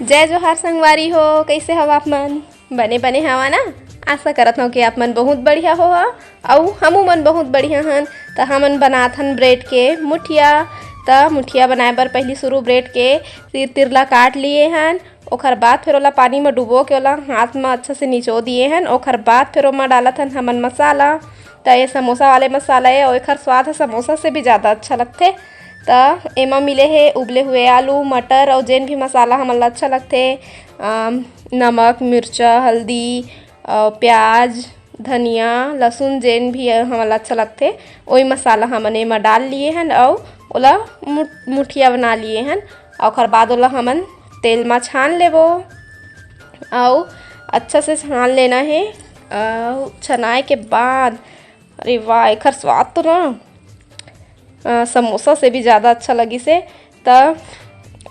जय जोहार संगवारी हो, कैसे हवा आप मन? बने बने हवा ना। आशा करत हूँ कि आप मन बहुत बढ़िया हो और हमू मन बहुत बढ़िया हन। तो हमन बनात हन ब्रेड के मुठिया। तो मुठिया बनाए बर पहली शुरू ब्रेड के तिरला काट लिए हन। ओखर बाद फिर ओला पानी में डुबो के ओला हाथ में अच्छा से निचो दिए हन। ओखर बाद फिर ओमा डालत हन हमन मसाला। तो ये समोसा वाले मसाला है और एखर स्वाद है समोसा से भी ज़्यादा अच्छा लगते। तो एमा मिले है उबले हुए आलू मटर और जेन भी मसाला हमन ला अच्छा लगते, नमक मिर्चा हल्दी प्याज धनिया लहसुन जेन भी हमन ला अच्छा लगते वही मसाला हमन एमा डाल लिए हन और ओला मुठिया बना लिए हन। और बाद ओला हमन तेल में छान लेबो और अच्छा से छान लेना है। और छनाए के बाद अरे वाह एखर स्वाद तो ना समोसा से भी ज़्यादा अच्छा लगी से। तब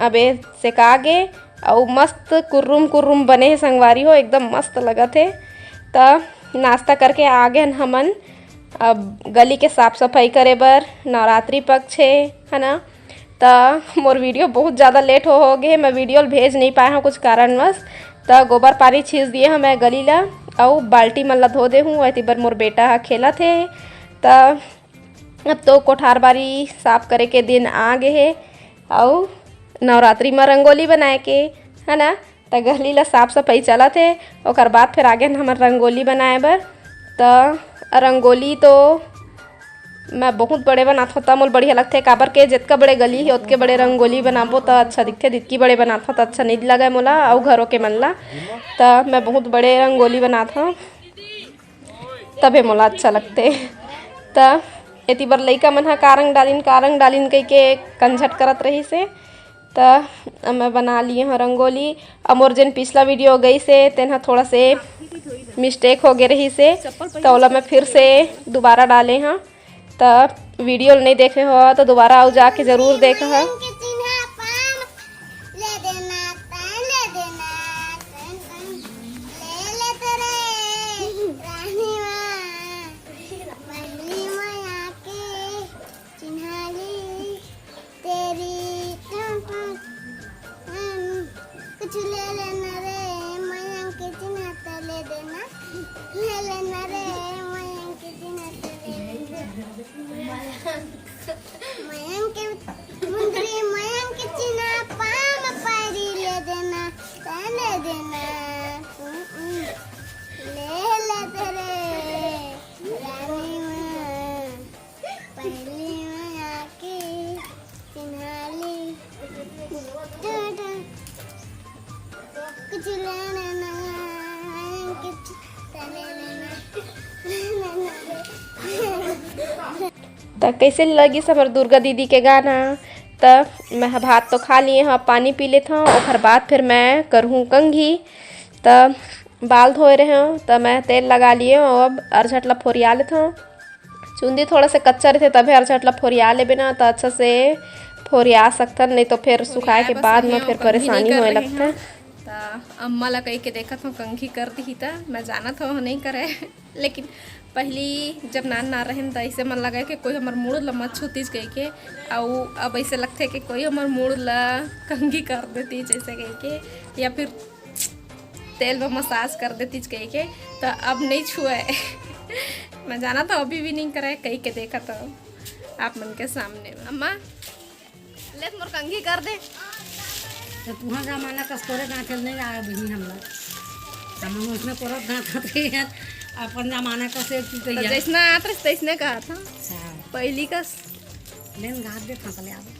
अबे सेका गे और मस्त कुर्रुम कुर्रुम बने हैं संगवारी हो, एकदम मस्त लगत है। तब नाश्ता करके आ गए हमन अब गली के साफ सफाई करे बर। नवरात्रि पक्ष है ना। तो मोर वीडियो बहुत ज़्यादा लेट हो गए, मैं वीडियो भेज नहीं पाया हूँ कुछ कारणवश। तो गोबर पानी छींच दिए हैं मैं गली ला और बाल्टी मन ला धो दे हूँ। वही बर मोर बेटा खेला थे। तो अब तो कोठार बारी साफ करे के दिन आ गए है और नवरात्रि में रंगोली बनाए के है ना। तो गली ला साफ सफाई चला थे। और बाद फिर आगे हमार रंगोली बनाए बर। तो रंगोली तो मैं बहुत बड़े बनात हूँ तब मोल बढ़िया लगते। काबर के जितका बड़े गली है उतके बड़े रंगोली बनाबो तो अच्छा दिखते। जितकी बड़े बनात हूँ तो अच्छा नहीं लगा मोला और घरों के मन ला। तो मैं बहुत बड़े रंगोली बनात हूँ तबे मोला अच्छा लगते। तो एती बर लइका मन ह कारंग डालिन कह के कंझट करत रही से। तो मैं बना लिए हूँ रंगोली। और मोर जेन पिछला वीडियो गई से तेन थोड़ा से मिस्टेक हो गए रही से तो ओला मैं फिर से दोबारा डाले हाँ। तो वीडियो नहीं देखे हो तो दोबारा आओ जाके ज़रूर देखा है। तो कैसे लगी समर दुर्गा दीदी के गाना। तब मैं भात तो खा लिए हाँ, पानी पी लेता हूँ। और बाद फिर मैं करूँ कंघी। तब बाल धोए रहे हूँ तो मैं तेल लगा लिए और अब अरझटला फोरिया लेता हूँ। चुंदी थोड़ा से कच्चा रहते तभी अरझटला फोरिया ले बिना तो अच्छा से फोरिया सकता, नहीं तो फिर सुखाए के बाद में फिर परेशानी होने लगता है। तो अम्मा ला कही के देखा था कंघी कर दी था, मैं जाना था नहीं करे। लेकिन पहली जब नान रहे तो ऐसे मन लगा कि कोई हमार मूड ला मत छूतीस कह के। और अब ऐसे लगते कि कोई हमार मूड ला कंघी कर देती जैसे कह के, या फिर तेल में मसाज कर देती कह के। तो अब नहीं छुए। मैं जाना था अभी भी नहीं करे, कही के देखा था आप मन के सामने। अम्मा ले मोर कंघी कर दे। तो तुम्हारा जमाना कस्तोरे गाँठ नहीं आया बहनी हम उसमें करत गाँठ हैं अपन जमाना का से तो जैसना आता तैसने कहा था पहली का लेन गाँठ दे था ले आवे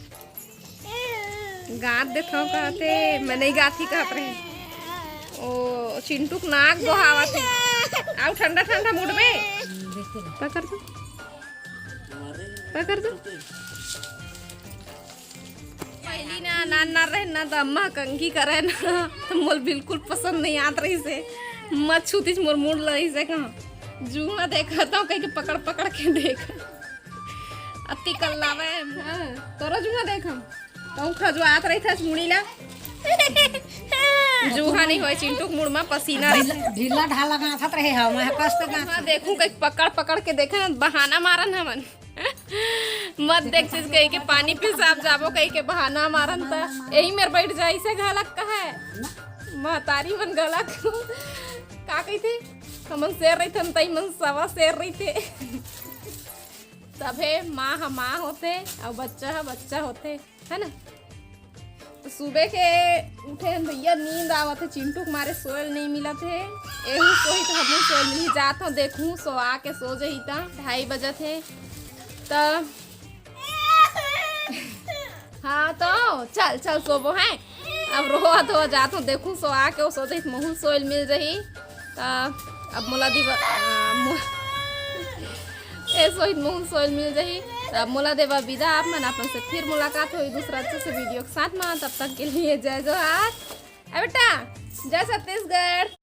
गाँठ दे था कहते मैं नहीं गाथी कहत रहे। ओ चिंटूक नाक बहावा थे आओ ठंडा ठंडा मूड में पकड़ दो पकड़ दो। पहली ना नान रहे ना तो अम्मा कंघी करे ना तो मोल बिल्कुल पसंद नहीं आत रही से। मत छूतीस मोर मूड लगी से कहाँ जुआ देखा तो कहीं के पकड़ पकड़ के देखा अति कल्लावे तोरा जुआ देखा तो खजुआत रही था मुड़ी ला जूहा नहीं होए चिंटूक मुड़ में पसीना ढीला ढाला गाँथ रहे हम कष्ट गाँथ देखूं कहीं पकड़ पकड़ के देखा बहाना मारन हमन। मत देख चीज कही के पानी पेशाब जाबो कही के बहाना मारन त यही मेर बैठ जाई से घलक का है महतारी मन गलक का कही थे हमन शेर रही थे तई मन सवा शेर रही थे तभे माँ ह माँ होते और बच्चा है बच्चा होते है ना। तो सुबह के उठे भैया नींद आवत है चिंटू के मारे सोयल नहीं मिला थे एहू सोही तो हमहू सोयल मिली जात हूँ देखूँ सो आके सो जही था 2:30 बजे थे तो हाँ तो चल चल सोबो है अब रोआ धोआ जात हूँ देखूँ सो आके वो सो जही महू सोयल मिल रही तो अब मोला सोहित मुँह सोयल मिल रही अब मोला देवा विदा आप मन अपन से फिर मुलाकात हुई दूसरा अच्छे से वीडियो के साथ में तब तक के लिए जय जोहार बेटा जय छत्तीसगढ़।